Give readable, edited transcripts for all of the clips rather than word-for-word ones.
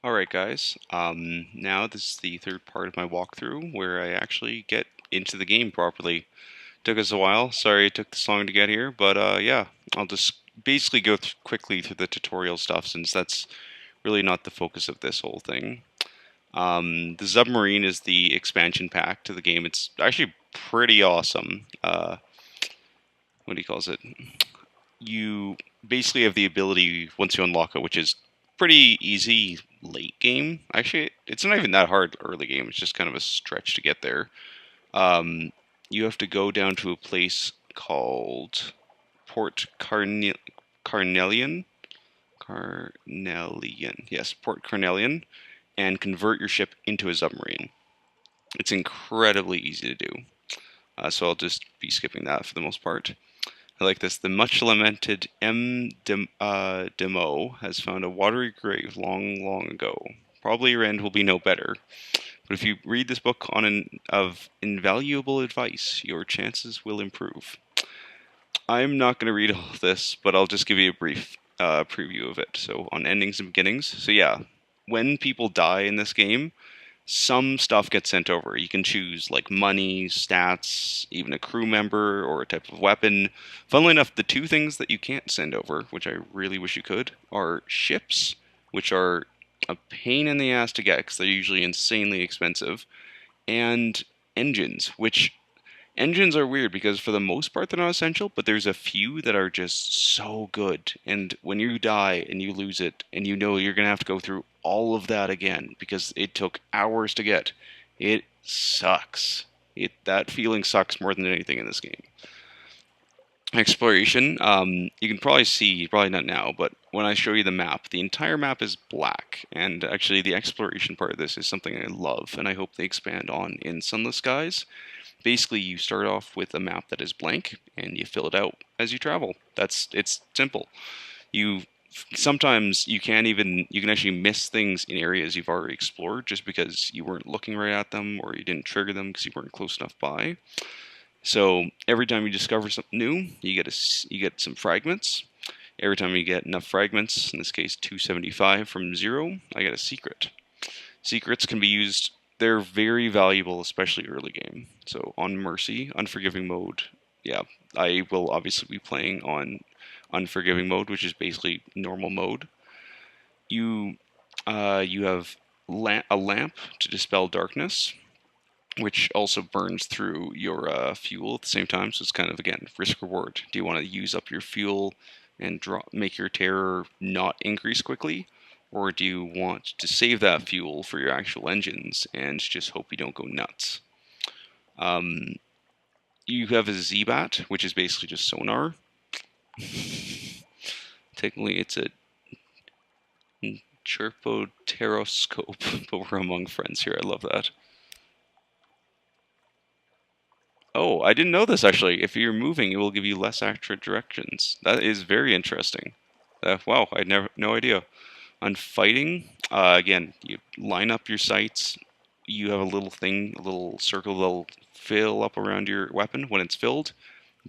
Alright guys, now this is the third part of my walkthrough where I actually get into the game properly. Took us a while, sorry it took this long to get here, but yeah, I'll just basically go quickly through the tutorial stuff since that's really not the focus of this whole thing. The submarine is the expansion pack to the game. It's actually pretty awesome. What do you call it? You basically have the ability once you unlock it, which is pretty easy late game. Actually, it's not even that hard early game. It's just kind of a stretch to get there. Um, you have to go down to a place called Port Carnelian. Carnelian. Yes, Port Carnelian, and convert your ship into a submarine. It's incredibly easy to do. So I'll just be skipping that for the most part. I like this. The much lamented Demo has found a watery grave long, long ago. Probably your end will be no better. But if you read this book of invaluable advice, your chances will improve. I'm not going to read all of this, but I'll just give you a brief preview of it. So on endings and beginnings. So yeah, when people die in this game, some stuff gets sent over. You can choose like money, stats, even a crew member or a type of weapon. Funnily enough, the two things that you can't send over, which I really wish you could, are ships, which are a pain in the ass to get because they're usually insanely expensive, and engines, which engines are weird because for the most part they're not essential, but there's a few that are just so good. And when you die and you lose it and you know you're going to have to go through all of that again because it took hours to get, it sucks. That feeling sucks more than anything in this game. Exploration, you can probably see, probably not now, but when I show you the map, the entire map is black. And actually, the exploration part of this is something I love, and I hope they expand on in Sunless Skies. Basically, you start off with a map that is blank, and you fill it out as you travel. It's simple. You sometimes you can actually miss things in areas you've already explored just because you weren't looking right at them or you didn't trigger them because you weren't close enough by. So every time you discover something new, you get some fragments. Every time you get enough fragments, in this case 275 from zero, I get a secret. Secrets can be used, they're very valuable, especially early game. So on Mercy, Unforgiving mode, yeah, I will obviously be playing on Unforgiving mode, which is basically normal mode. You you have a lamp to dispel darkness, which also burns through your fuel at the same time. So it's kind of again risk reward. Do you want to use up your fuel and make your terror not increase quickly, or do you want to save that fuel for your actual engines and just hope you don't go nuts? Um, you have a Z-Bat, which is basically just sonar. Technically, it's a chirpoteroscope, but we're among friends here. I love that. Oh, I didn't know this actually. If you're moving, it will give you less accurate directions. That is very interesting. Wow, I never no idea. On fighting, again, you line up your sights. You have a little thing, a little circle that'll fill up around your weapon. When it's filled,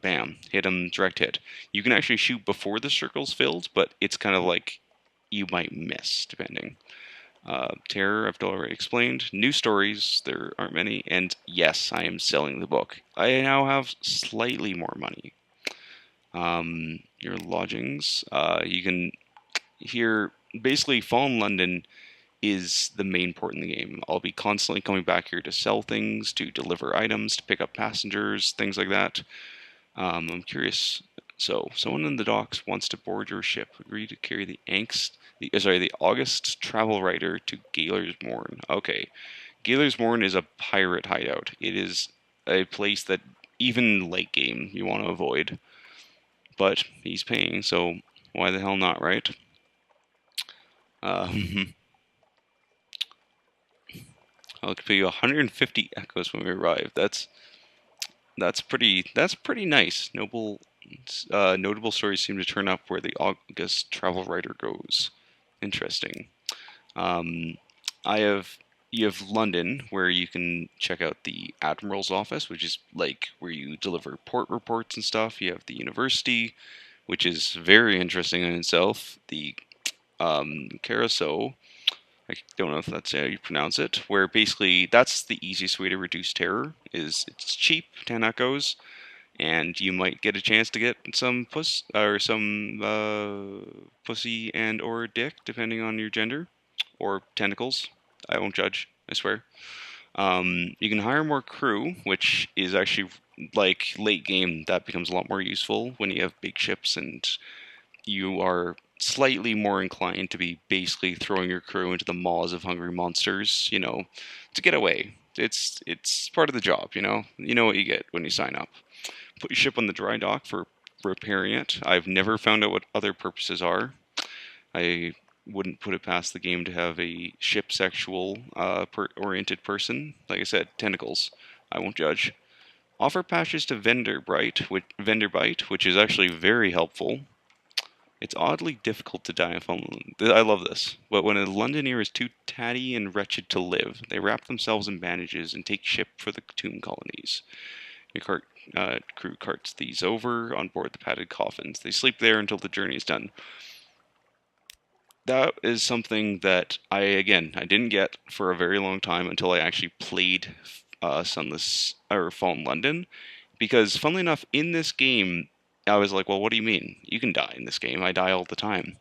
bam, hit them, direct hit. You can actually shoot before the circle's filled, but it's kind of like you might miss depending. Terror, I've already explained. New stories, there aren't many. And yes, I am selling the book. I now have slightly more money. Your lodgings, you can hear basically Fallen London is the main port in the game. I'll be constantly coming back here to sell things, to deliver items, to pick up passengers, things like that. I'm curious. So, someone in the docks wants to board your ship. Agree to carry the August travel writer to Galer's Morn. Okay, Galer's Morn is a pirate hideout. It is a place that even late game you want to avoid. But he's paying, so why the hell not, right? Um, I'll pay you 150 echoes when we arrive. That's pretty nice. Notable stories seem to turn up where the August travel writer goes. Interesting. Um, I have you have London where you can check out the Admiral's office, which is like where you deliver port reports and stuff. You have the university, which is very interesting in itself. The carousel, I don't know if that's how you pronounce it, where basically that's the easiest way to reduce terror. Is it's cheap, 10 echoes, and you might get a chance to get some pussy and or dick, depending on your gender, or tentacles. I won't judge. I swear. You can hire more crew, which is actually like late game. That becomes a lot more useful when you have big ships and you are slightly more inclined to be basically throwing your crew into the maws of hungry monsters, to get away. It's part of the job, you know. You know what you get when you sign up. Put your ship on the dry dock for repairing it. I've never found out what other purposes are. I wouldn't put it past the game to have a ship sexual oriented person. Like I said, tentacles. I won't judge. Offer patches to Vendor Bite, which is actually very helpful. It's oddly difficult to die in phone. I love this. But when a Londoner is too tatty and wretched to live, they wrap themselves in bandages and take ship for the tomb colonies. Your crew carts these over on board the padded coffins. They sleep there until the journey is done. That is something that I didn't get for a very long time until I actually played Sunless or Fallen London, because funnily enough, in this game, I was like, well, what do you mean? You can die in this game. I die all the time.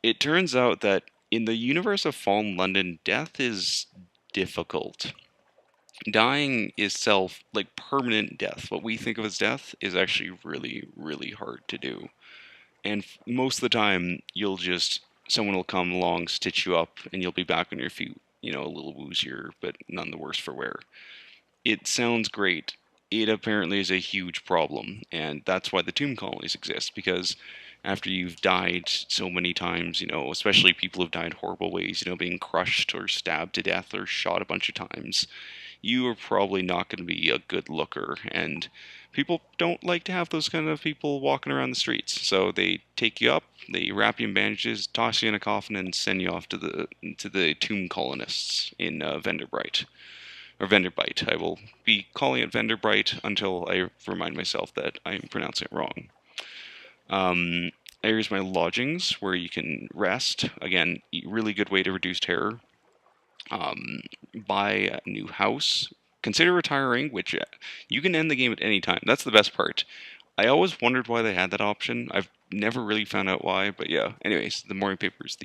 It turns out that in the universe of Fallen London, death is difficult. Dying itself, like permanent death, what we think of as death, is actually really, really hard to do. And most of the time, someone will come along, stitch you up, and you'll be back on your feet, a little woozier, but none the worse for wear. It sounds great. It apparently is a huge problem, and that's why the tomb colonies exist, because after you've died so many times, especially people who've died horrible ways, being crushed or stabbed to death or shot a bunch of times, you are probably not going to be a good looker, and people don't like to have those kind of people walking around the streets. So they take you up, they wrap you in bandages, toss you in a coffin, and send you off to the tomb colonists in Vendorbright. Or Vendorbyte. I will be calling it Vendorbright until I remind myself that I'm pronouncing it wrong. Here's my lodgings where you can rest. Again, really good way to reduce terror. Buy a new house. Consider retiring, which you can end the game at any time. That's the best part. I always wondered why they had that option. I've never really found out why, but yeah. Anyways, the morning papers,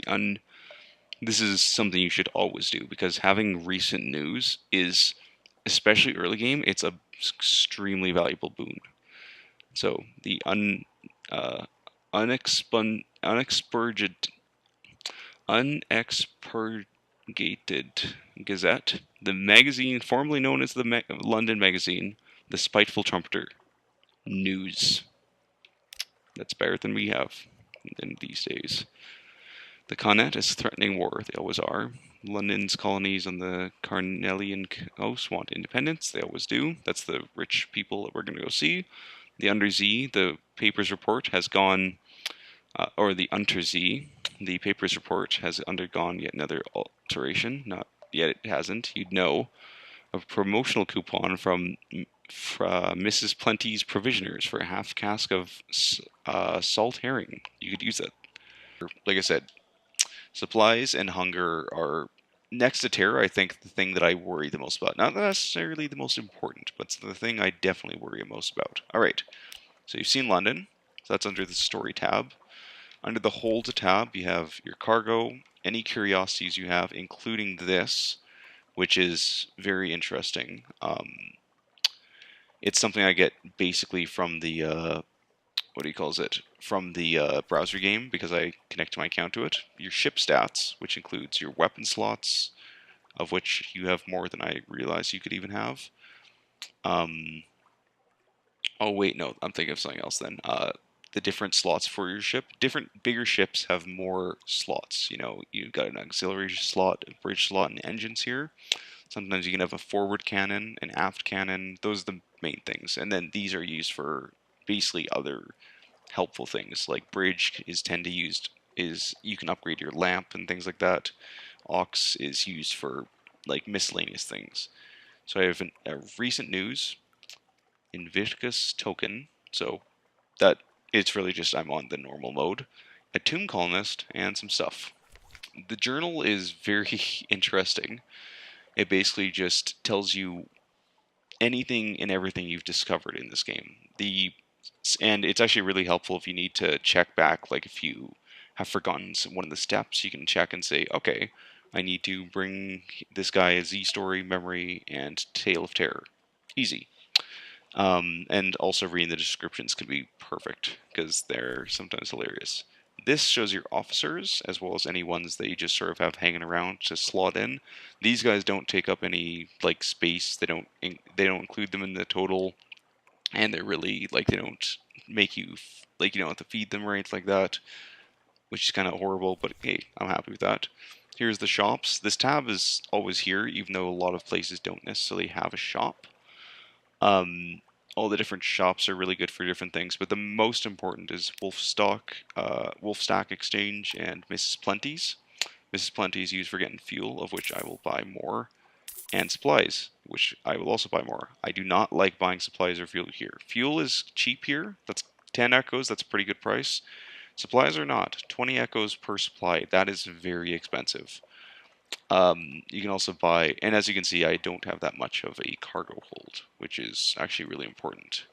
this is something you should always do, because having recent news is, especially early game, it's a extremely valuable boon. So the unexpurgated Gazette, the magazine formerly known as the London Magazine, the spiteful trumpeter. News. That's better than we have in these days. The Connaught is threatening war. They always are. London's colonies on the Carnelian coast want independence. They always do. That's the rich people that we're going to go see. The Undersea, the papers report, has gone, or the Untersea, the papers report has undergone yet another alteration. Not yet, it hasn't. You'd know. A promotional coupon from Mrs. Plenty's Provisioners for a half cask of salt herring. You could use that. Like I said, supplies and hunger are next to terror. I think the thing that I worry the most about. Not necessarily the most important, but it's the thing I definitely worry most about. All right. So you've seen London. So that's under the story tab. Under the hold tab, you have your cargo, any curiosities you have, including this, which is very interesting. It's something I get basically from the what do you calls it? From the browser game, because I connect my account to it. Your ship stats, which includes your weapon slots, of which you have more than I realized you could even have. Oh wait, no, I'm thinking of something else then. The different slots for your ship. Different bigger ships have more slots. You've got an auxiliary slot, a bridge slot, and engines here. Sometimes you can have a forward cannon, an aft cannon. Those are the main things. And then these are used for basically other helpful things. Like bridge is you can upgrade your lamp and things like that. Aux is used for like miscellaneous things. So I have a recent news, Invictus token. So that it's really just I'm on the normal mode, a tomb colonist, and some stuff. The journal is very interesting. It basically just tells you anything and everything you've discovered in this game. And it's actually really helpful if you need to check back, like if you have forgotten one of the steps, you can check and say, okay, I need to bring this guy a Z story, memory, and tale of terror. Easy. And also reading the descriptions can be perfect because they're sometimes hilarious. This shows your officers as well as any ones that you just sort of have hanging around to slot in. These guys don't take up any like space. They don't include them in the total, and they're really like they don't make you like you don't have to feed them or anything like that, which is kind of horrible. But hey, I'm happy with that. Here's the shops. This tab is always here, even though a lot of places don't necessarily have a shop. Um, all the different shops are really good for different things, but the most important is Wolf Stack Exchange, and Mrs. Plenty's. Mrs. Plenty is used for getting fuel, of which I will buy more, and supplies, which I will also buy more. I do not like buying supplies or fuel here. Fuel is cheap here. That's 10 echoes. That's a pretty good price. Supplies are not. 20 echoes per supply. That is very expensive. You can also buy, and as you can see, I don't have that much of a cargo hold, which is actually really important.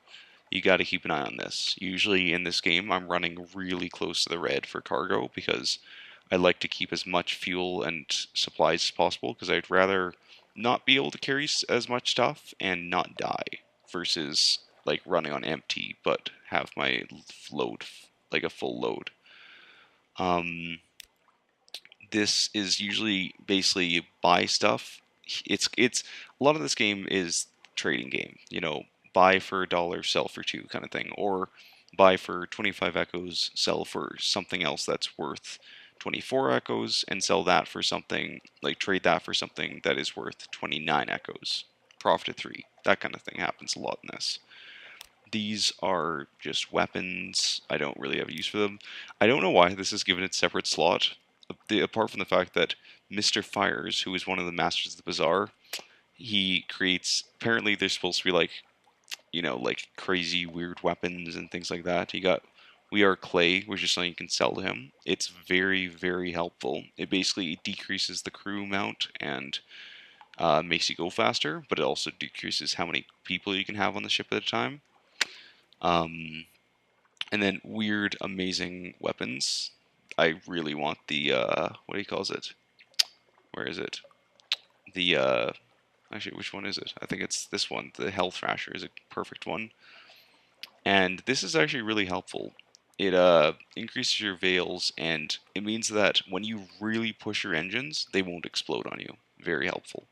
You got to keep an eye on this. Usually in this game, I'm running really close to the red for cargo because I like to keep as much fuel and supplies as possible because I'd rather not be able to carry as much stuff and not die versus like running on empty but have my load like a full load. Um, this is usually basically you buy stuff. It's a lot of this game is trading game. Buy for $1, sell for two kind of thing, or buy for 25 echoes, sell for something else that's worth 24 echoes, and sell that for something like trade that for something that is worth 29 echoes. Profit of 3. That kind of thing happens a lot in this. These are just weapons. I don't really have a use for them. I don't know why this is given its separate slot, apart from the fact that Mr. Fires, who is one of the masters of the bazaar, he creates. Apparently, they're supposed to be like crazy weird weapons and things like that. He got We Are Clay, which is something you can sell to him. It's very, very helpful. It basically decreases the crew amount and makes you go faster, but it also decreases how many people you can have on the ship at a time. Um, and then weird, amazing weapons. I really want the what do you calls it? Where is it? The actually, which one is it? I think it's this one. The Hell Thrasher is a perfect one, and this is actually really helpful. It increases your veils, and it means that when you really push your engines, they won't explode on you. Very helpful.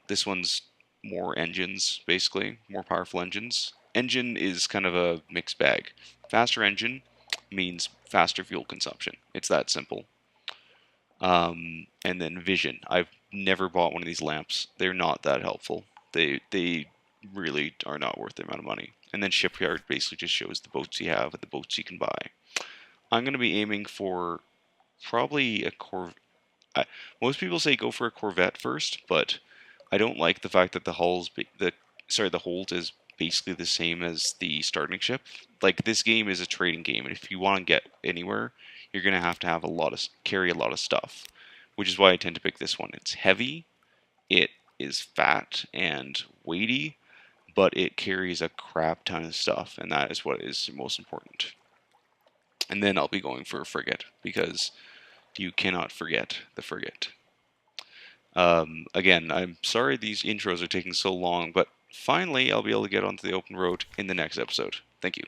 This one's more engines, basically, more powerful engines. Engine is kind of a mixed bag. Faster engine means faster fuel consumption. It's that simple. And then vision. I've never bought one of these lamps. They're not that helpful. They really are not worth the amount of money. And then shipyard basically just shows the boats you have and the boats you can buy. I'm going to be aiming for probably a Corvette. Most people say go for a Corvette first, but I don't like the fact that the hold is basically the same as the starting ship. Like this game is a trading game, and if you want to get anywhere, you're gonna have to have carry a lot of stuff, which is why I tend to pick this one. It's heavy, it is fat and weighty, but it carries a crap ton of stuff, and that is what is most important. And then I'll be going for a frigate because you cannot forget the frigate. Again, I'm sorry these intros are taking so long, but finally I'll be able to get onto the open road in the next episode. Thank you.